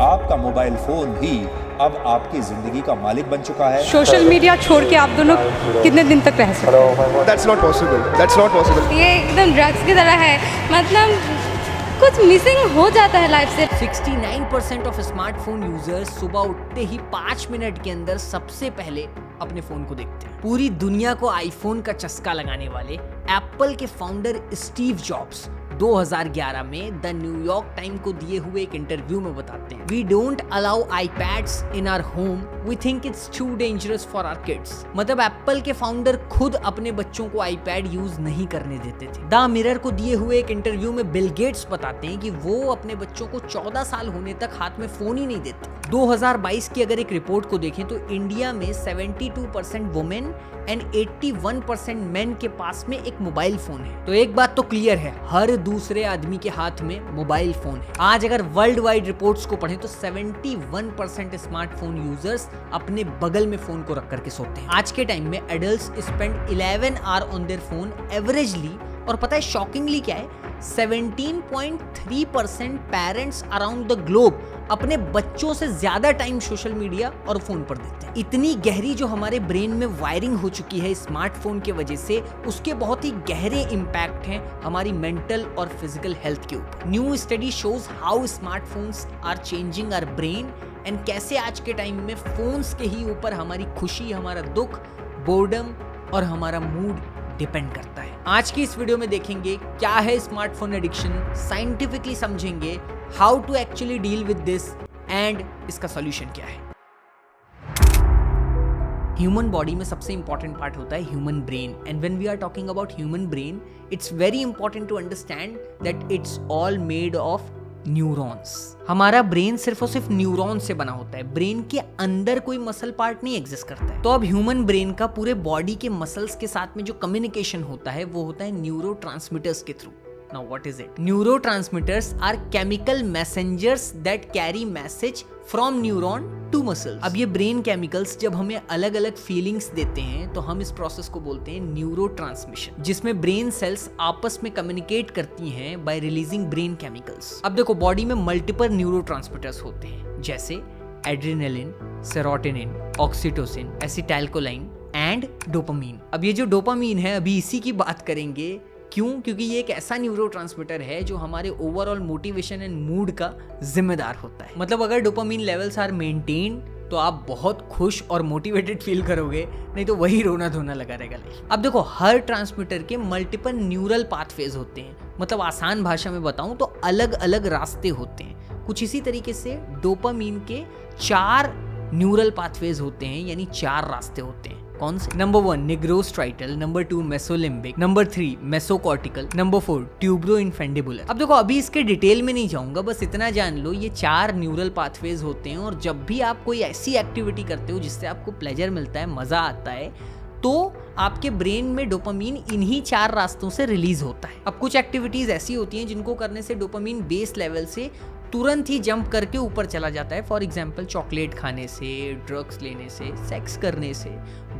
आपका mobile phone ही अब आपकी जिंदगी का मालिक बन चुका है। सोशल मीडिया छोड़ के आप दोनों कितने दिन तक रह सकते हैं? That's not possible. That's not possible. ये एकदम ड्रग्स की तरह है, मतलब कुछ मिसिंग हो जाता है लाइफ से। 69% ऑफ स्मार्टफोन यूजर्स सुबह उठते ही 5 मिनट के अंदर सबसे पहले अपने फोन को देखते हैं। पूरी दुनिया को आईफोन का चस्का लगाने वाले एप्पल के फाउंडर स्टीव जॉब्स 2011 में द न्यूयॉर्क टाइम को दिए हुए एक इंटरव्यू में बताते हैं, we don't allow iPads in our home, we think it's too dangerous for our kids. मतलब एप्पल के फाउंडर खुद अपने बच्चों को आईपैड यूज नहीं करने देते थे। द मिरर को दिए हुए एक इंटरव्यू में बिल गेट्स बताते हैं कि वो अपने बच्चों को 14 साल होने तक हाथ में फोन ही नहीं देते। 2022 की अगर एक रिपोर्ट को देखें तो इंडिया में 72% वुमेन एंड 81% मेन के पास में एक मोबाइल फोन है। तो एक बात तो क्लियर है, हर दूसरे आदमी के हाथ में मोबाइल फोन है। आज अगर वर्ल्ड वाइड रिपोर्ट्स को पढ़ें तो 71% स्मार्टफोन यूजर्स अपने बगल में फोन को रख करके सोते हैं। आज के टाइम में adults spend 11 hour on their phone averagely, और पता है शॉकिंगली क्या है, 17.3% पेरेंट्स अराउंड द ग्लोब अपने बच्चों से ज्यादा टाइम सोशल मीडिया और फोन पर देते हैं। इतनी गहरी जो हमारे ब्रेन में वायरिंग हो चुकी है स्मार्टफोन के वजह से, उसके बहुत ही गहरे इंपैक्ट हैं हमारी मेंटल और फिजिकल हेल्थ के ऊपर। New study shows how smartphones are changing our brain and कैसे आज के टाइम में फोन्स के ही ऊपर हमारी खुशी, हमारा दुख, बोर्डम और हमारा मूड डिपेंड करता है। आज की इस वीडियो में देखेंगे क्या है स्मार्टफोन एडिक्शन, साइंटिफिकली समझेंगे how to actually deal with this and इसका सॉल्यूशन क्या है। ह्यूमन बॉडी में सबसे इंपॉर्टेंट पार्ट होता है human brain, and when we are talking about human brain, it's very important to understand that it's all made of neurons. हमारा brain सिर्फ और सिर्फ न्यूरॉन से बना होता है, ब्रेन के अंदर कोई मसल पार्ट नहीं एग्जिस्ट करता है। तो अब ह्यूमन ब्रेन का पूरे बॉडी के मसल्स के साथ में जो कम्युनिकेशन होता है वो होता है न्यूरोट्रांसमीटर्स के through. Now what is it? Neurotransmitters are chemical messengers that carry message from neuron to muscles। अब ये ब्रेन केमिकल्स जब हमें अलग अलग फीलिंग्स देते हैं तो हम इस प्रोसेस को बोलते हैं न्यूरोट्रांसमिशन, जिसमें ब्रेन सेल्स आपस में कम्युनिकेट करती हैं बाय रिलीजिंग ब्रेन केमिकल्स। अब देखो बॉडी में मल्टीपल न्यूरोट्रांसमिटर्स होते हैं, जैसे adrenaline, serotonin, oxytocin, acetylcholine and dopamine. अब ये जो डोपामीन है, अभी इसी की बात करेंगे। क्यों? क्योंकि ये एक ऐसा न्यूरोट्रांसमीटर है जो हमारे ओवरऑल मोटिवेशन एंड मूड का जिम्मेदार होता है। मतलब अगर डोपामीन लेवल्स आर मेंटेन तो आप बहुत खुश और मोटिवेटेड फील करोगे, नहीं तो वही रोना धोना लगा रहेगा लाइफ। अब देखो हर ट्रांसमीटर के मल्टीपल न्यूरल पाथवेज होते हैं, मतलब आसान भाषा में बताऊं तो अलग अलग रास्ते होते हैं। कुछ इसी तरीके से डोपामीन के 4 न्यूरल पाथवेज होते हैं, यानी 4 रास्ते होते हैं। कौन से? Number 1 nigrostriatal, number 2 mesolimbic, number 3 mesocortical, number 4 tuberoinfundibular. अब देखो अभी इसके डिटेल में नहीं जाऊंगा, बस इतना जान लो ये 4 न्यूरल पाथवेज होते हैं, और जब भी आप कोई ऐसी एक्टिविटी करते हो जिससे आपको प्लेजर मिलता है, मजा आता है, तो आपके ब्रेन में डोपामीन इन्हीं 4 रास्तों से रिलीज होता है। अब कुछ एक्टिविटीज ऐसी होती हैं जिनको करने से डोपामीन बेस लेवल से तुरंत ही जंप करके ऊपर चला जाता है। फॉर एग्जाम्पल चॉकलेट खाने से, ड्रग्स लेने से, सेक्स करने से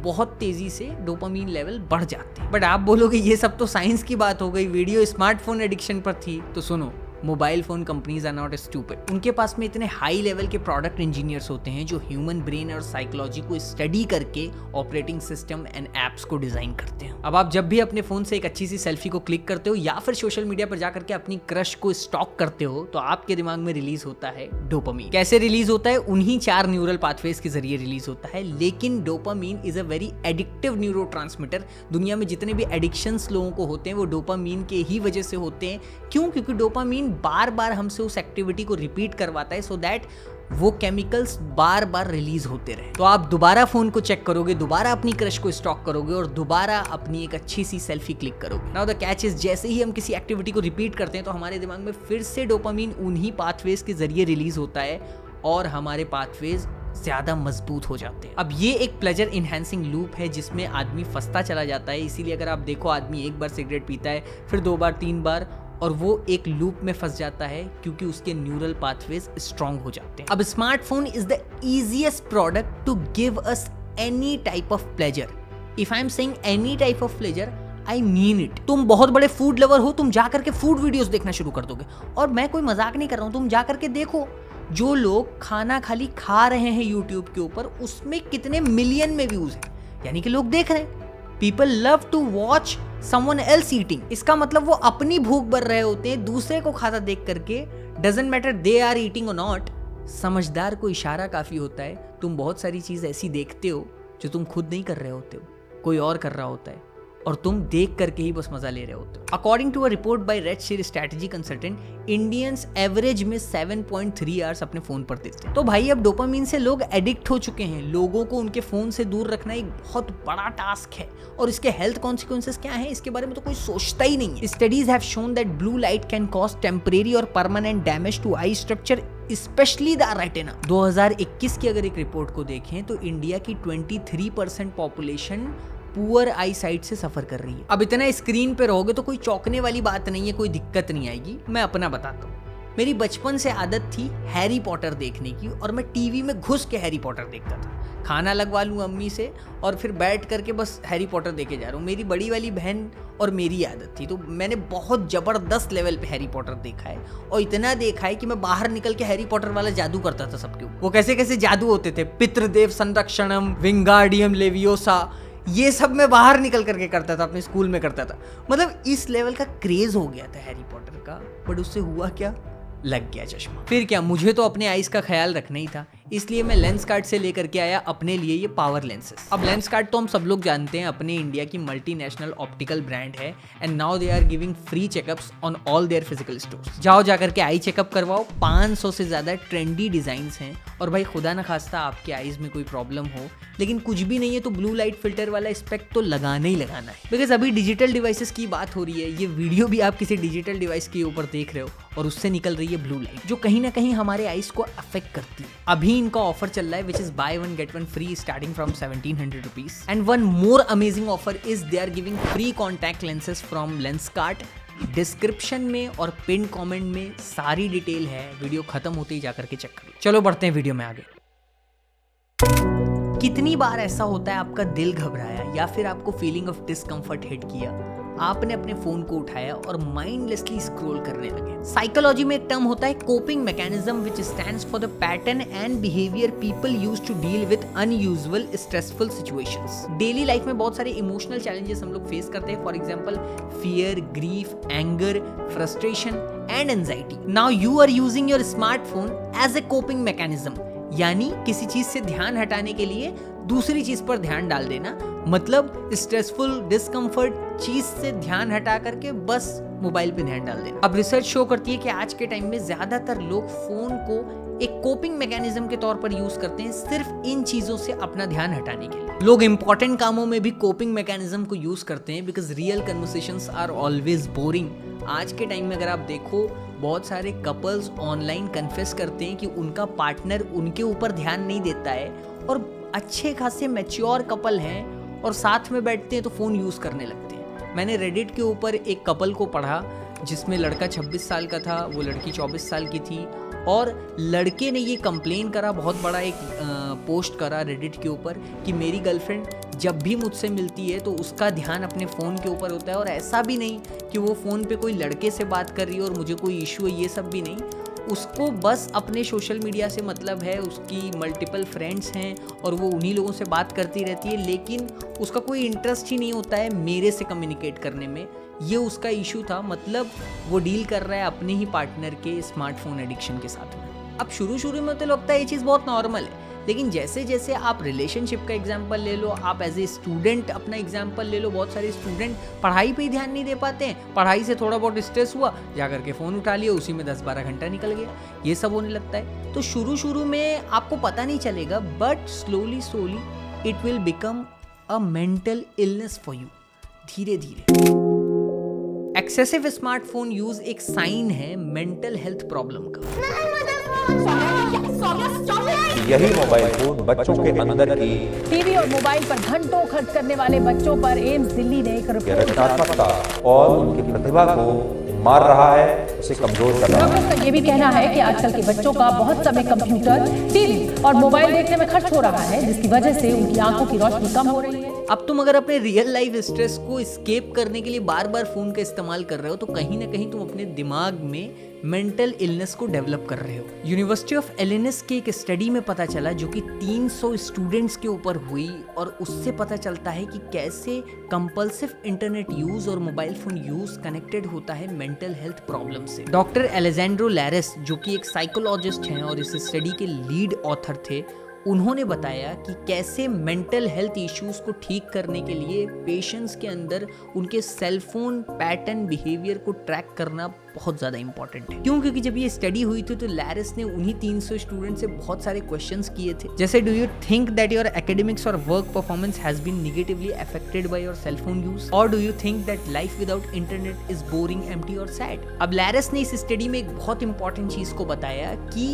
बहुत तेजी से डोपामीन लेवल बढ़ जाते हैं। बट आप बोलोगे ये सब तो साइंस की बात हो गई, वीडियो स्मार्टफोन एडिक्शन पर थी। तो सुनो, mobile phone companies are not stupid. उनके पास में इतने हाई लेवल के प्रोडक्ट इंजीनियर्स होते हैं जो ह्यूमन ब्रेन और साइकोलॉजी को स्टडी करके ऑपरेटिंग सिस्टम एंड एप्स को डिजाइन करते हैं। अब आप जब भी अपने फोन से एक अच्छी सी सेल्फी को क्लिक करते हो या फिर सोशल मीडिया पर जाकर के अपनी क्रश को स्टॉक करते हो, तो आपके दिमाग में रिलीज होता है डोपामीन। कैसे रिलीज होता है? उन्हीं 4 न्यूरल पाथवेज के जरिए रिलीज होता है। लेकिन dopamine is a very addictive neurotransmitter. दुनिया में जितने भी एडिक्शंस लोगों को होते हैं वो डोपामीन के ही वजह से होते हैं। क्यों? क्योंकि डोपामीन बार बार हमसे उस एक्टिविटी को रिपीट करवाता है, सो दैट वो केमिकल्स बार बार रिलीज होते रहे। तो आप दोबारा फोन को चेक करोगे, दोबारा अपनी क्रश को स्टॉक करोगे और दोबारा अपनी एक अच्छी सी सेल्फी क्लिक करोगे। नाउ द कैच इज, जैसे ही हम किसी एक्टिविटी को रिपीट करते हैं तो हमारे दिमाग में फिर से डोपामीन उन्हीं पाथवेज के जरिए रिलीज होता है और हमारे पाथवेज ज्यादा मजबूत हो जाते हैं। अब ये एक प्लेजर इनहैंसिंग लूप है जिसमें आदमी फंसता चला जाता है। इसीलिए अगर आप देखो, आदमी एक बार सिगरेट पीता है, फिर 2 बार, 3 बार, और वो एक लूप में फंस जाता है क्योंकि उसके न्यूरल पाथवेज स्ट्रांग हो जाते हैं। अब smartphone is the easiest product to give us any type of pleasure. If I am saying any type of pleasure, I mean it. तुम बहुत बड़े फूड लवर हो, तुम जा करके फूड वीडियोस देखना शुरू कर दोगे, और मैं कोई मजाक नहीं कर रहा हूं, तुम जा करके देखो जो लोग खाना खाली खा रहे हैं यूट्यूब के ऊपर, उसमें कितने मिलियन में व्यूज हैं, यानी कि लोग देख रहे हैं। People love to watch someone else eating. इसका मतलब वो अपनी भूख भर रहे होते हैं दूसरे को खाता देख करके, doesn't matter they are eating or not. समझदार को इशारा काफी होता है। तुम बहुत सारी चीज ऐसी देखते हो जो तुम खुद नहीं कर रहे होते हो, कोई और कर रहा होता है, और तुम देख करके ही बस मजा ले रहे होते हो। According to a report by Redseer strategy consultant, Indians average में 7.3 आवर्स अपने फोन पर देते हैं। तो भाई अब डोपामिन से लोग एडिक्ट हो चुके हैं। लोगों को उनके फोन से दूर रखना एक बहुत बड़ा टास्क है, और इसके हेल्थ कॉन्सिक्वेंसेस क्या हैं इसके बारे में तो कोई सोचता ही नहीं है। Studies have shown that blue light can cause temporary और permanent damage to eye structure, specially the retina. 2021 की अगर एक रिपोर्ट को देखें तो इंडिया की 23% पॉपुलेशन पुअर आई साइट से सफर कर रही है। अब इतना स्क्रीन पे रहोगे तो कोई चौंकने वाली बात नहीं है, कोई दिक्कत नहीं आएगी। मैं अपना बताता हूँ। मेरी बचपन से आदत थी हैरी पॉटर देखने की, और मैं टीवी में घुस के हैरी पॉटर देखता था। खाना लगवा लूँ अम्मी से और फिर बैठ करके बस हैरी पॉटर देखे जा रहा हूँ। मेरी बड़ी वाली बहन और मेरी आदत थी, तो मैंने बहुत जबरदस्त लेवल पे हैरी पॉटर देखा है, और इतना देखा है कि मैं बाहर निकल के हैरी पॉटर वाला जादू करता था सबके ऊपर। वो कैसे कैसे जादू होते थे, पितृदेव संरक्षणम, विंगार्डियम लेवियोसा, ये सब मैं बाहर निकल करके करता था, अपने स्कूल में करता था। मतलब इस लेवल का क्रेज हो गया था हैरी पॉटर का। बट उससे हुआ क्या, लग गया चश्मा। फिर क्या, मुझे तो अपने आईज का ख्याल रखना ही था, इसलिए मैं लेंस कार्ड से लेकर के आया अपने लिए ये पावर लेंसेज। अब लेंस कार्ड तो हम सब लोग जानते हैं, अपने इंडिया की मल्टीनेशनल ऑप्टिकल ब्रांड है, and now they are giving free checkups on all their physical stores. जाओ जाकर के आई चेकअप करवाओ। 500 से ज्यादा ट्रेंडी डिजाइंस हैं, और भाई खुदा न खास्ता आपके आईज में कोई प्रॉब्लम हो, लेकिन कुछ भी नहीं है तो ब्लू लाइट फिल्टर वाला स्पेक्ट तो लगाना ही लगाना है। बिकॉज अभी डिजिटल डिवाइसेस की बात हो रही है, ये वीडियो भी आप किसी डिजिटल डिवाइस के ऊपर देख रहे हो, और उससे निकल रही है ब्लू लाइट, जो कहीं ना कहीं हमारे आईज को अफेक्ट करती है। अभी इनका ऑफर चल रहा है, which is buy one get one free starting from 1700 rupees. And one more amazing offer is they are giving free contact lenses from Lenskart. Description में और पिन कमेंट में सारी डिटेल है, वीडियो खत्म होते ही जाकर के चेक करिए। चलो बढ़ते हैं वीडियो में आगे। कितनी बार ऐसा होता है आपका दिल घबराया या फिर आपको फीलिंग ऑफ डिस्कंफर्ट हिट किया, आपने अपने फोन को उठाया और माइंडलेसली स्क्रॉल करने लगे। साइकोलॉजी में एक टर्म होता है coping mechanism, which stands for the pattern and behaviour people use to deal with unusual stressful situations. Daily life में बहुत सारे इमोशनल चैलेंजेस हम लोग फेस करते हैं, for example fear, grief, anger, frustration and anxiety. Now you are using your smartphone as a coping mechanism, यानी किसी चीज से ध्यान हटाने के लिए दूसरी चीज पर ध्यान डाल देना, मतलब स्ट्रेसफुल डिस्कंफर्ट चीज से ध्यान हटा करके बस मोबाइल पे ध्यान डाल देना। अब रिसर्च शो करती है कि आज के टाइम में ज्यादातर लोग फोन को एक कोपिंग मैकेनिज्म के तौर पर यूज करते हैं, सिर्फ इन चीजों से अपना ध्यान हटाने के लिए। लोग इंपॉर्टेंट कामों में भी कोपिंग मैकेनिज्म को यूज करते हैं, because real conversations are always boring. आज के टाइम में अगर आप देखो, बहुत सारे कपल्स ऑनलाइन कन्फेस करते हैं कि उनका पार्टनर उनके ऊपर ध्यान नहीं देता है, और अच्छे खासे मैच्योर कपल हैं और साथ में बैठते हैं तो फ़ोन यूज़ करने लगते हैं। मैंने रेडिट के ऊपर एक कपल को पढ़ा जिसमें लड़का 26 साल का था, वो लड़की 24 साल की थी, और लड़के ने ये कंप्लेन करा, बहुत बड़ा एक पोस्ट करा रेडिट के ऊपर कि मेरी गर्लफ्रेंड जब भी मुझसे मिलती है तो उसका ध्यान अपने फ़ोन के ऊपर होता है, और ऐसा भी नहीं कि वो फ़ोन पे कोई लड़के से बात कर रही है और मुझे कोई इशू है, ये सब भी नहीं। उसको बस अपने सोशल मीडिया से मतलब है, उसकी मल्टीपल फ्रेंड्स हैं और वो उन्हीं लोगों से बात करती रहती है, लेकिन उसका कोई इंटरेस्ट ही नहीं होता है मेरे से कम्युनिकेट करने में। ये उसका इशू था, मतलब वो डील कर रहा है अपने ही पार्टनर के स्मार्टफोन एडिक्शन के साथ में। अब शुरू में तो लगता है ये चीज़ बहुत नॉर्मल है, लेकिन जैसे जैसे आप रिलेशनशिप का एग्जाम्पल ले लो, आप एज ए स्टूडेंट अपना एग्जाम्पल ले लो, बहुत सारे स्टूडेंट पढ़ाई पे ही ध्यान नहीं दे पाते हैं, पढ़ाई से थोड़ा बहुत स्ट्रेस हुआ, जाकर के फ़ोन उठा लिया, उसी में 10-12 घंटा निकल गया, ये सब होने लगता है। तो शुरू में आपको पता नहीं चलेगा, but slowly it will become a mental illness for you, धीरे धीरे। एक्सेसिव स्मार्टफोन यूज एक साइन है मेंटल हेल्थ प्रॉब्लम का। यही मोबाइल फोन बच्चों के अंदर की टीवी और मोबाइल पर घंटों खर्च करने वाले बच्चों पर एम्स दिल्ली ने एक रिपोर्ट रचनात्मकता और उनकी प्रतिभा को मार रहा है, उसे कमजोर कर रहा है। डॉक्टर्स का ये भी कहना है कि आजकल के बच्चों का बहुत समय कंप्यूटर, टीवी और मोबाइल देखने में खर्च हो रहा है, जिसकी वजह से उनकी आंखों की रोशनी कम हो रही है। अब तुम अगर अपने रियल लाइफ स्ट्रेस को एस्केप करने के लिए बार बार फोन का इस्तेमाल कर रहे हो तो कहीं ना कहीं तुम अपने दिमाग में मेंटल इलनेस को डेवलप कर रहे हो। यूनिवर्सिटी ऑफ इलिनॉइस के एक स्टडी में पता चला जो कि 300 स्टूडेंट्स के ऊपर हुई, और उससे पता चलता है कि कैसे कंपल्सिव इंटरनेट यूज और मोबाइल फोन यूज कनेक्टेड होता है मेंटल हेल्थ प्रॉब्लम से। डॉक्टर एलेजेंड्रो लैरेस जो कि एक साइकोलॉजिस्ट हैं और इस स्टडी के लीड ऑथर थे, उन्होंने बताया कि कैसे मेंटल हेल्थ इश्यूज को ठीक करने के लिए पेशेंट्स के अंदर उनके सेलफोन पैटर्न बिहेवियर को ट्रैक करना बहुत ज़्यादा इंपॉर्टेंट है। क्यों? क्योंकि जब ये स्टडी हुई थी तो लैरिस ने उन्हीं 300 स्टूडेंट से बहुत सारे क्वेश्चंस किए थे, जैसे do you think that your academics और work performance has been negatively affected by your cellphone use, और do you think that life without internet is boring, empty और सैड। अब लैरिस ने इस स्टडी में एक बहुत इंपॉर्टेंट चीज को बताया कि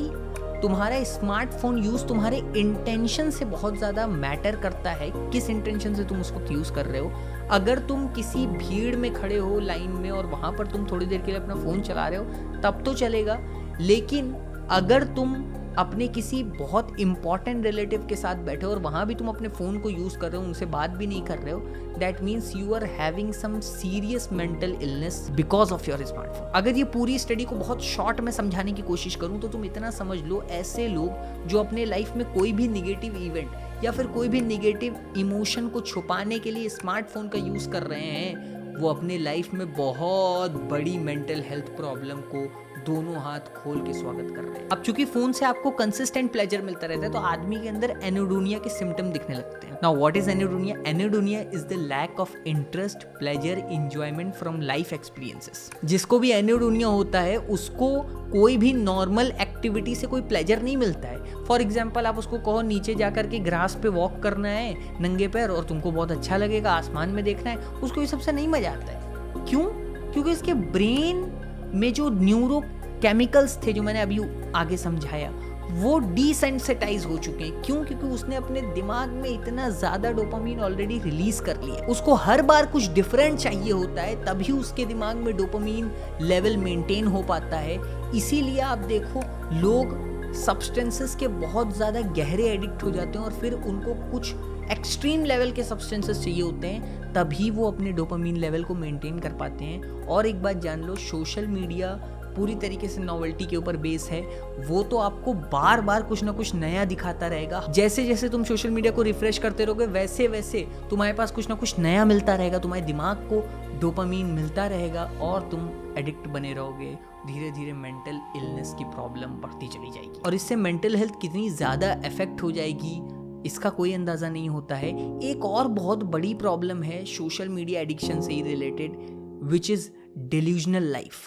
तुम्हारा स्मार्टफोन यूज तुम्हारे इंटेंशन से बहुत ज़्यादा मैटर करता है, किस इंटेंशन से तुम उसको यूज़ कर रहे हो। अगर तुम किसी भीड़ में खड़े हो लाइन में और वहाँ पर तुम थोड़ी देर के लिए अपना फ़ोन चला रहे हो तब तो चलेगा, लेकिन अगर तुम अपने किसी बहुत इंपॉर्टेंट रिलेटिव के साथ बैठे हो और वहाँ भी तुम अपने फ़ोन को यूज़ कर रहे हो, उनसे बात भी नहीं कर रहे हो, that means you are having some serious mental illness because of your smartphone. अगर ये पूरी स्टडी को बहुत शॉर्ट में समझाने की कोशिश करूँ तो तुम इतना समझ लो, ऐसे लोग जो अपने लाइफ में कोई भी निगेटिव इवेंट या फिर कोई भी निगेटिव इमोशन को छुपाने के लिए स्मार्टफोन का यूज़ कर रहे हैं, वो अपने लाइफ में बहुत बड़ी मेंटल हेल्थ प्रॉब्लम को दोनों हाथ खोल के स्वागत कर रहे हैं। अब चूंकि फोन से आपको कंसिस्टेंट प्लेजर मिलता रहता है तो आदमी के अंदर एनोडोनिया के सिम्टम दिखने लगते हैं। Now what is anhedonia? Anhedonia is the lack of interest, pleasure, enjoyment from life experiences. जिसको भी एनोडोनिया होता है उसको कोई भी नॉर्मल एक्टिविटी से कोई प्लेजर नहीं मिलता है। फॉर एग्जाम्पल, आप उसको कहो नीचे जाकर के ग्रास पे वॉक करना है नंगे पैर और तुमको बहुत अच्छा लगेगा, आसमान में देखना है, उसको ये सबसे नहीं मजा आता है। क्यों? क्योंकि इसके ब्रेन में जो न्यूरो केमिकल्स थे जो मैंने अभी आगे समझाया वो डिसेंसिटाइज हो चुके हैं। क्यों? क्योंकि उसने अपने दिमाग में इतना ज्यादा डोपामीन ऑलरेडी रिलीज कर लिया। उसको हर बार कुछ डिफरेंट चाहिए होता है तभी उसके दिमाग में डोपामीन लेवल मेंटेन हो पाता है। इसीलिए आप देखो लोग सब्सटेंसेस के बहुत ज़्यादा गहरे एडिक्ट हो जाते हैं और फिर उनको कुछ एक्सट्रीम लेवल के सब्सटेंसेस चाहिए होते हैं तभी वो अपने डोपामीन लेवल को मेंटेन कर पाते हैं। और एक बात जान लो, सोशल मीडिया पूरी तरीके से नॉवेल्टी के ऊपर बेस है। वो तो आपको बार बार कुछ ना कुछ नया दिखाता रहेगा। जैसे जैसे तुम सोशल मीडिया को रिफ्रेश करते रहोगे वैसे वैसे तुम्हारे पास कुछ ना कुछ नया मिलता रहेगा, तुम्हारे दिमाग को डोपामीन मिलता रहेगा और तुम एडिक्ट बने रहोगे। धीरे धीरे मेंटल इलनेस की प्रॉब्लम बढ़ती चली जाएगी और इससे मेंटल हेल्थ कितनी ज़्यादा अफेक्ट हो जाएगी इसका कोई अंदाज़ा नहीं होता है। एक और बहुत बड़ी प्रॉब्लम है सोशल मीडिया एडिक्शन से ही related, which is delusional life.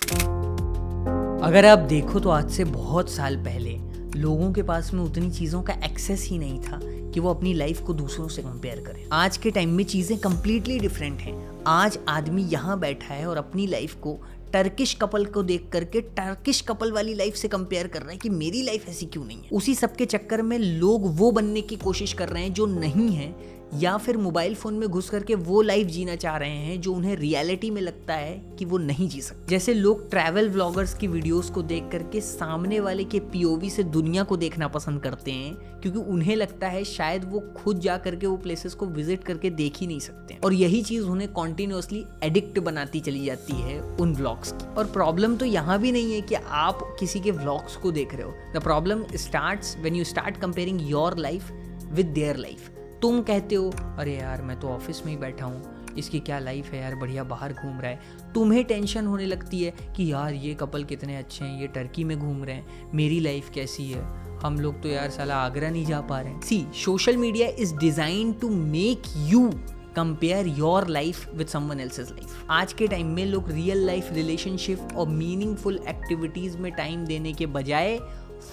अगर आप देखो तो आज से बहुत साल पहले लोगों के पास में उतनी चीज़ों का एक्सेस ही नहीं था कि वो अपनी लाइफ को दूसरों से कंपेयर करें। आज के टाइम में चीज़ें कंप्लीटली डिफरेंट हैं। आज आदमी यहाँ बैठा है और अपनी लाइफ को टर्किश कपल को देख करके टर्किश कपल वाली लाइफ से कंपेयर कर रहा है कि मेरी लाइफ ऐसी क्यों नहीं है। उसी सब के चक्कर में लोग वो बनने की कोशिश कर रहे हैं जो नहीं है, या फिर मोबाइल फोन में घुस करके वो लाइफ जीना चाह रहे हैं जो उन्हें रियलिटी में लगता है कि वो नहीं जी सकते। जैसे लोग ट्रैवल व्लॉगर्स की वीडियोस को देख करके सामने वाले के पीओवी से दुनिया को देखना पसंद करते हैं क्योंकि उन्हें लगता है शायद वो खुद जा करके वो प्लेसेस को विजिट करके देख ही नहीं सकते, और यही चीज उन्हें कॉन्टिन्यूसली एडिक्ट बनाती चली जाती है उन व्लॉग्स की। और प्रॉब्लम तो यहाँ भी नहीं है कि आप किसी के व्लॉग्स को देख रहे हो। The problem starts when you start comparing your life with their life. तुम कहते हो अरे यार मैं तो ऑफिस में ही बैठा हूँ, इसकी क्या लाइफ है यार, बढ़िया बाहर घूम रहा है। तुम्हें टेंशन होने लगती है कि यार ये कपल कितने अच्छे हैं, ये टर्की में घूम रहे हैं, मेरी लाइफ कैसी है, हम लोग तो यार साला आगरा नहीं जा पा रहे हैं। See, social media is design to make you compare your life with someone else's life. आज के टाइम में लोग रियल लाइफ रिलेशनशिप और मीनिंगफुल एक्टिविटीज में टाइम देने के बजाय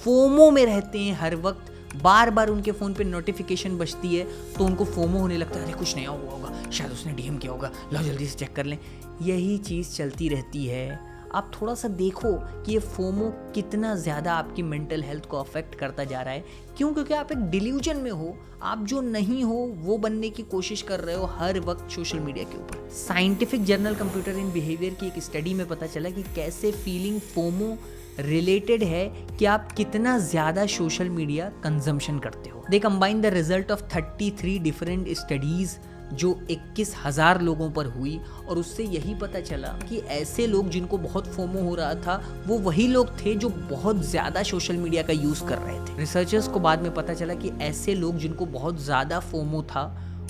फोमो में रहते हैं। हर वक्त बार बार उनके फ़ोन पे नोटिफिकेशन बजती है तो उनको फोमो होने लगता है, अरे कुछ नया हुआ होगा, शायद उसने डीएम किया होगा, लो जल्दी से चेक कर लें। यही चीज़ चलती रहती है। आप थोड़ा सा देखो कि ये फोमो कितना ज़्यादा आपकी मेंटल हेल्थ को अफेक्ट करता जा रहा है। क्यों? क्योंकि आप एक डिल्यूजन में हो, आप जो नहीं हो वो बनने की कोशिश कर रहे हो हर वक्त सोशल मीडिया के ऊपर। Scientific journal computer in behaviour की एक स्टडी में पता चला कि कैसे फीलिंग फोमो रिलेटेड है कि आप कितना ज़्यादा सोशल मीडिया कंजम्पशन करते हो। They combine the result of 33 different studies जो 21,000 लोगों पर हुई, और उससे यही पता चला कि ऐसे लोग जिनको बहुत फोमो हो रहा था वो वही लोग थे जो बहुत ज़्यादा सोशल मीडिया का यूज़ कर रहे थे। रिसर्चर्स को बाद में पता चला कि ऐसे लोग जिनको बहुत ज़्यादा फोमो था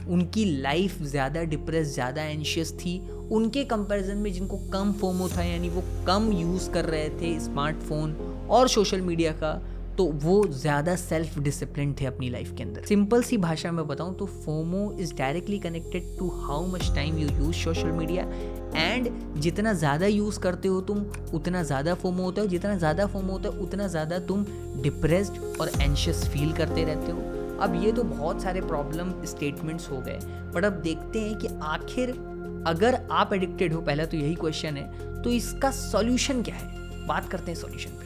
उनकी लाइफ ज़्यादा डिप्रेस, ज़्यादा एंशियस थी उनके कंपैरिजन में जिनको कम फोमो था, यानी वो कम यूज़ कर रहे थे स्मार्टफोन और सोशल मीडिया का, तो वो ज़्यादा सेल्फ डिसिप्लिन थे अपनी लाइफ के अंदर। सिंपल सी भाषा में बताऊं तो FOMO is directly connected to how much time you use social media, and जितना ज़्यादा यूज़ करते हो तुम उतना ज़्यादा फोमो होता है, जितना ज़्यादा फोमो होता है उतना ज़्यादा तुम डिप्रेस्ड और एंशियस फील करते रहते हो। अब ये तो बहुत सारे प्रॉब्लम स्टेटमेंट्स हो गए, बट अब देखते हैं कि आखिर अगर आप एडिक्टेड हो, पहला तो यही क्वेश्चन है, तो इसका सॉल्यूशन क्या है। बात करते हैं सॉल्यूशन पे।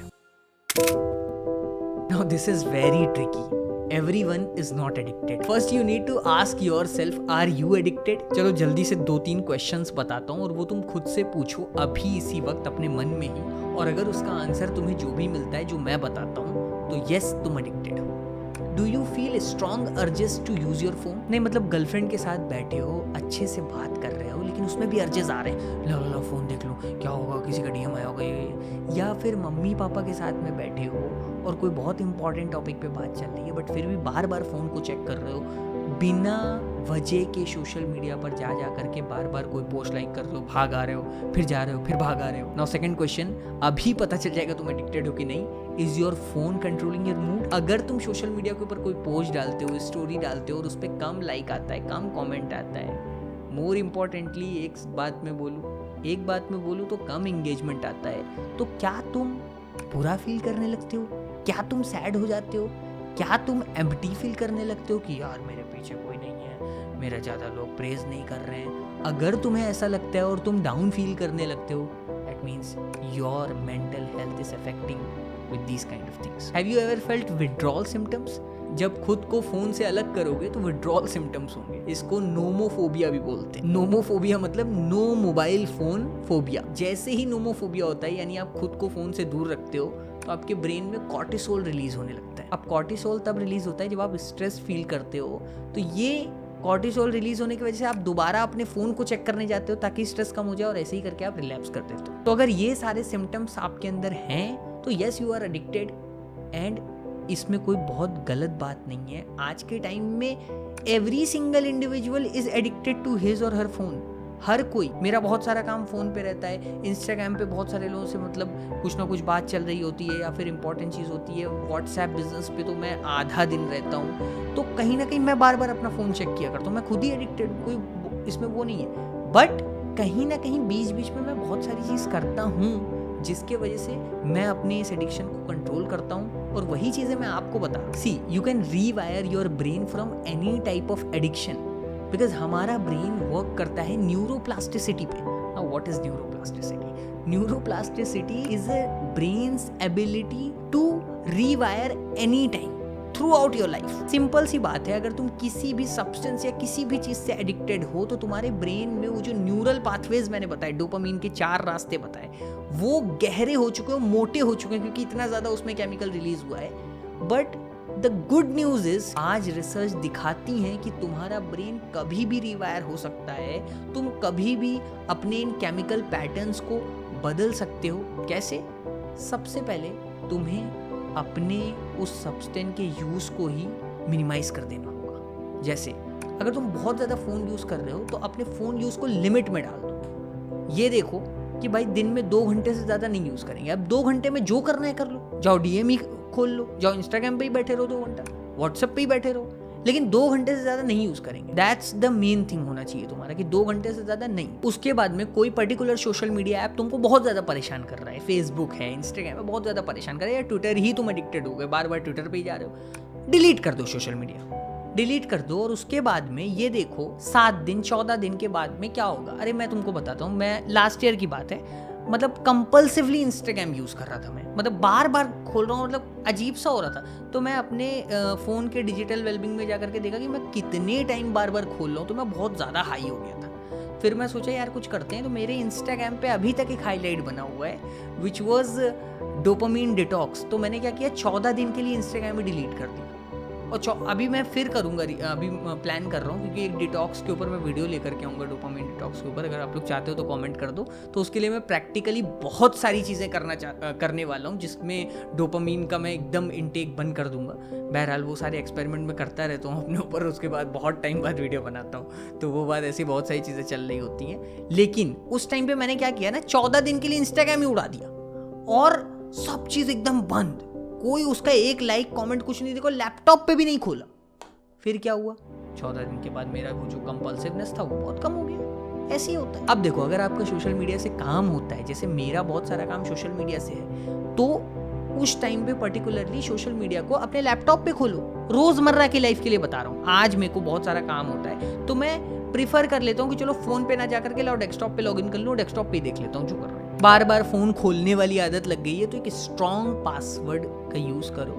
Now this is very tricky. Everyone is not addicted. First you need to ask yourself, are you addicted? चलो जल्दी से 2-3 क्वेश्चंस बताता हूँ और वो तुम खुद से पूछो अभी इसी वक्त अपने मन में ही, और अगर उसका आंसर तुम्हें जो भी मिलता है जो मैं बताता हूँ तो यस तुम एडिक्टेड हो। Do you feel strong urges to use your phone? नहीं मतलब गर्लफ्रेंड के साथ बैठे हो, अच्छे से बात कर रहे हो, लेकिन उसमें भी अर्जेस आ रहे हैं, लो फोन देख लो, क्या होगा, किसी का डीएम आया होगा ये। या फिर मम्मी पापा के साथ में बैठे हो और कोई बहुत इंपॉर्टेंट टॉपिक पे बात चल रही है, बट फिर भी बार बार फोन को चेक कर रहे हो, बिना वजह के सोशल मीडिया पर जा करके बार बार कोई पोस्ट लाइक कर लो, भाग आ रहे हो, फिर जा रहे हो, फिर भाग आ रहे हो। नाउ सेकंड क्वेश्चन, अभी पता चल जाएगा तुम एडिक्टेड हो कि नहीं, is your phone controlling your mood? अगर तुम सोशल मीडिया के ऊपर कोई पोस्ट डालते हो, स्टोरी डालते हो और उस पर कम लाइक आता है, कम कॉमेंट आता है, मोर इम्पॉर्टेंटली एक बात में बोलूँ तो कम एंगेजमेंट आता है, तो क्या तुम बुरा फील करने लगते हो? क्या तुम सैड हो जाते हो? क्या तुम एम्प्टी फील करने लगते हो कि यार मेरे पीछे कोई नहीं है, मेरा ज़्यादा लोग प्रेज नहीं कर रहे हैं? अगर तुम्हें ऐसा लगता है और तुम डाउन फील करने लगते हो, that means your mental health is affecting with these kind of things. Have you ever felt withdrawal symptoms? जब खुद को फोन से अलग करोगे तो विड्रॉल सिम्टम्स होंगे। इसको नोमोफोबिया भी बोलते हैं। नोमोफोबिया मतलब नो मोबाइल फोन फोबिया। जैसे ही नोमोफोबिया होता है, यानी आप खुद को फोन से दूर रखते हो, तो आपके ब्रेन में कॉर्टिसोल रिलीज होने लगता है। अब कॉर्टिसोल तब रिलीज होता है जब आप स्ट्रेस फील करते हो, तो ये कॉर्टिसोल रिलीज होने की वजह से आप दोबारा अपने फोन को चेक करने जाते हो ताकि स्ट्रेस कम हो जाए, और ऐसे ही करके आप रिलैप्स कर देते हो। तो अगर ये सारे सिम्टम्स आपके अंदर हैं तो yes you are addicted, and इसमें कोई बहुत गलत बात नहीं है। आज के टाइम में every single individual is addicted to his or her phone. हर कोई, मेरा बहुत सारा काम फ़ोन पे रहता है, इंस्टाग्राम पे बहुत सारे लोगों से मतलब कुछ ना कुछ बात चल रही होती है या फिर इंपॉर्टेंट चीज़ होती है, व्हाट्सएप बिजनेस पे तो मैं आधा दिन रहता हूँ, तो कहीं ना कहीं मैं बार बार अपना फ़ोन चेक किया करता हूँ। मैं खुद ही एडिक्टेड, कोई इसमें वो नहीं है, बट कहीं ना कहीं बीच बीच में मैं बहुत सारी चीज़ करता हूँ जिसके वजह से मैं अपने इस एडिक्शन को कंट्रोल करता हूँ, और वही चीज़ें मैं आपको बता। See you can rewire your brain from any type of addiction, because हमारा ब्रेन वर्क करता है न्यूरोप्लास्टिसिटी पे। Now what is neuroplasticity? Neuroplasticity is a brain's ability to rewire any time throughout your life. Simple सी बात है, अगर तुम किसी भी सब्सटेंस या किसी भी चीज से एडिक्टेड हो तो तुम्हारे ब्रेन में वो जो न्यूरल पाथवेज मैंने बताए, डोपामीन के 4 रास्ते बताए, वो गहरे हो चुके हैं, मोटे हो चुके हैं, क्योंकि इतना ज्यादा उसमें केमिकल रिलीज हुआ है। But the good news is, आज रिसर्च दिखाती है कि तुम्हारा ब्रेन कभी भी रिवायर हो सकता है, तुम कभी भी अपने इन केमिकल पैटर्न्स को बदल सकते हो। कैसे? सबसे पहले तुम्हें अपने उस सब्सटेंस के यूज को ही मिनिमाइज कर देना होगा। जैसे अगर तुम बहुत ज़्यादा फ़ोन यूज़ कर रहे हो तो अपने फ़ोन यूज़ को लिमिट में डाल दो। ये देखो कि भाई दिन में 2 घंटे से ज़्यादा नहीं यूज़ करेंगे। अब 2 घंटे में जो करना है कर लो, जाओ डीएम ही खोल लो, जाओ इंस्टाग्राम पे ही बैठे रहो 2 घंटा, व्हाट्सएप पे ही बैठे रहो, लेकिन 2 घंटे से ज़्यादा नहीं यूज़ करेंगे। दैट्स द मेन थिंग होना चाहिए तुम्हारा, कि 2 घंटे से ज़्यादा नहीं। उसके बाद में कोई पर्टिकुलर सोशल मीडिया ऐप तुमको बहुत ज़्यादा परेशान कर रहा है, फेसबुक है, इंस्टाग्राम है, बहुत ज़्यादा परेशान कर रहा है, या ट्विटर ही तुम एडिक्टेड हो गए, बार बार ट्विटर पे ही जा रहे हो, डिलीट कर दो सोशल मीडिया, डिलीट कर दो। और उसके बाद में ये देखो 7 दिन 14 दिन के बाद में क्या होगा। अरे मैं तुमको बताता हूँ, मैं लास्ट ईयर की बात है, मतलब कंपल्सिवली इंस्टाग्राम यूज़ कर रहा था मैं, मतलब बार बार खोल रहा हूँ, मतलब अजीब सा हो रहा था। तो मैं अपने फ़ोन के डिजिटल वेलबिंग में जाकर के देखा कि मैं कितने टाइम बार बार खोल रहा हूँ, तो मैं बहुत ज़्यादा हाई हो गया था। फिर मैं सोचा यार कुछ करते हैं, तो मेरे इंस्टाग्राम पे अभी तक एक हाईलाइट बना हुआ है विच वॉज डोपामीन डिटॉक्स। तो मैंने क्या किया, 14 दिन के लिए इंस्टाग्राम ही डिलीट कर दिया। और अभी मैं फिर करूँगा, अभी प्लान कर रहा हूँ क्योंकि एक डिटॉक्स के ऊपर मैं वीडियो लेकर के आऊँगा, डोपामाइन डिटॉक्स के ऊपर। अगर आप लोग चाहते हो तो कमेंट कर दो। तो उसके लिए मैं प्रैक्टिकली बहुत सारी चीज़ें करने वाला हूँ जिसमें डोपामाइन का मैं एकदम इनटेक बंद कर दूंगा। बहरहाल वो सारे एक्सपेरिमेंट मैं करता रहता हूँ अपने ऊपर, उसके बाद बहुत टाइम बाद वीडियो बनाता हूँ, तो वो बात ऐसी बहुत सारी चीज़ें चल रही होती हैं। लेकिन उस टाइम पे मैंने क्या किया ना, 14 दिन के लिए इंस्टाग्राम ही उड़ा दिया और सब चीज़ एकदम बंद, कोई उसका एक लाइक कमेंट कुछ नहीं, देखो लैपटॉप पे भी नहीं खोला। फिर क्या हुआ, 14 दिन के बाद मेरा वो जो कंपल्सिवनेस था वो बहुत कम हो गया। ऐसे ही होता है। अब देखो, अगर आपका सोशल मीडिया से काम होता है, जैसे मेरा बहुत सारा काम सोशल मीडिया से है, तो उस टाइम पे पर्टिकुलरली सोशल मीडिया को अपने लैपटॉप पे खोलो। रोजमर्रा की लाइफ के लिए बता रहा हूँ। आज मेरे को बहुत सारा काम होता है तो मैं प्रीफर कर लेता हूँ कि चलो फोन पे ना जाकर के लाओ डेस्कटॉप पे लॉगिन कर लूँ, डेस्कटॉप पे ही देख लेता हूँ जो कर रहा है। बार बार फोन खोलने वाली आदत लग गई है, तो एक स्ट्रॉन्ग पासवर्ड का यूज करो।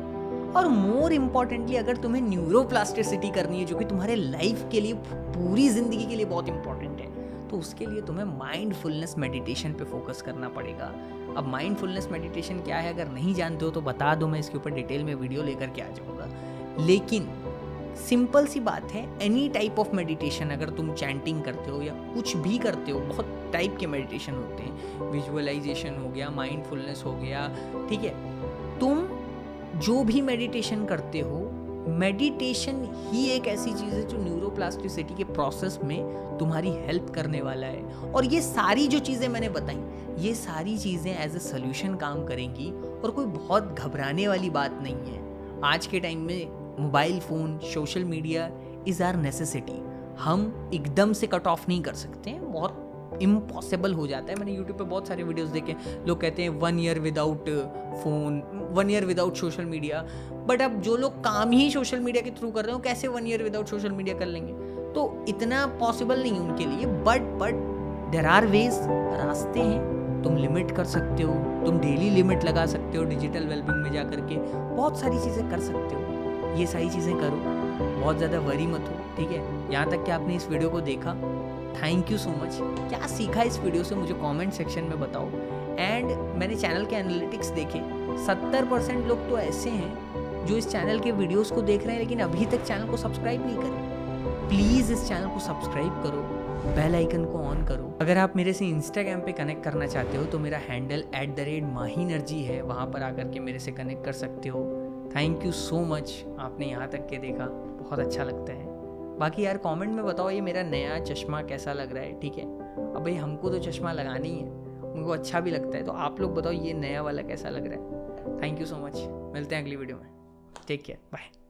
और मोर इम्पॉर्टेंटली, अगर तुम्हें न्यूरोप्लास्टिसिटी करनी है जो कि तुम्हारे लाइफ के लिए, पूरी जिंदगी के लिए बहुत इंपॉर्टेंट है, तो उसके लिए तुम्हें माइंडफुलनेस मेडिटेशन पे फोकस करना पड़ेगा। अब माइंडफुलनेस मेडिटेशन क्या है अगर नहीं जानते हो तो बता दो, मैं इसके ऊपर डिटेल में वीडियो लेकर के आ जाऊँगा। लेकिन सिंपल सी बात है, एनी टाइप ऑफ मेडिटेशन, अगर तुम चैंटिंग करते हो या कुछ भी करते हो, बहुत टाइप के मेडिटेशन होते हैं, विजुअलाइजेशन हो गया, माइंडफुलनेस हो गया, ठीक है। तुम जो भी मेडिटेशन करते हो, मेडिटेशन ही एक ऐसी चीज़ है जो न्यूरोप्लास्टिसिटी के प्रोसेस में तुम्हारी हेल्प करने वाला है। और ये सारी जो चीज़ें मैंने बताई, ये सारी चीज़ें एज ए सोल्यूशन काम करेंगी और कोई बहुत घबराने वाली बात नहीं है। आज के टाइम में mobile phone, social media is our necessity. हम एकदम से कट ऑफ नहीं कर सकते हैं, बहुत इम्पॉसिबल हो जाता है। मैंने यूट्यूब पे बहुत सारे वीडियोस देखे, लोग कहते हैं 1 year without phone, 1 year without social media. But अब जो लोग काम ही सोशल मीडिया के थ्रू कर रहे हो, कैसे 1 ईयर विदाउट सोशल मीडिया कर लेंगे? तो इतना पॉसिबल नहीं है उनके लिए। बट देयर आर वेज, रास्ते हैं। तुम लिमिट कर सकते हो, तुम डेली लिमिट लगा सकते हो डिजिटल वेलबींग में जा करके, बहुत सारी चीज़ें कर सकते हो। ये सारी चीज़ें करो, बहुत ज़्यादा वरी मत हो, ठीक है। यहाँ तक कि आपने इस वीडियो को देखा, थैंक यू सो मच। क्या सीखा इस वीडियो से मुझे कमेंट सेक्शन में बताओ। एंड मैंने चैनल के एनालिटिक्स देखे, 70% लोग तो ऐसे हैं जो इस चैनल के वीडियोस को देख रहे हैं लेकिन अभी तक चैनल को सब्सक्राइब नहीं करें। प्लीज़ इस चैनल को सब्सक्राइब करो, बेल आइकन को ऑन करो। अगर आप मेरे से इंस्टाग्राम पे कनेक्ट करना चाहते हो तो मेरा हैंडल @mahinerji है, वहाँ पर आकर के मेरे से कनेक्ट कर सकते हो। थैंक यू सो मच, आपने यहाँ तक के देखा, बहुत अच्छा लगता है। बाकी यार कमेंट में बताओ ये मेरा नया चश्मा कैसा लग रहा है, ठीक है। अब भाई हमको तो चश्मा लगाना ही है, उनको अच्छा भी लगता है, तो आप लोग बताओ ये नया वाला कैसा लग रहा है। थैंक यू सो मच, मिलते हैं अगली वीडियो में। Take care, bye.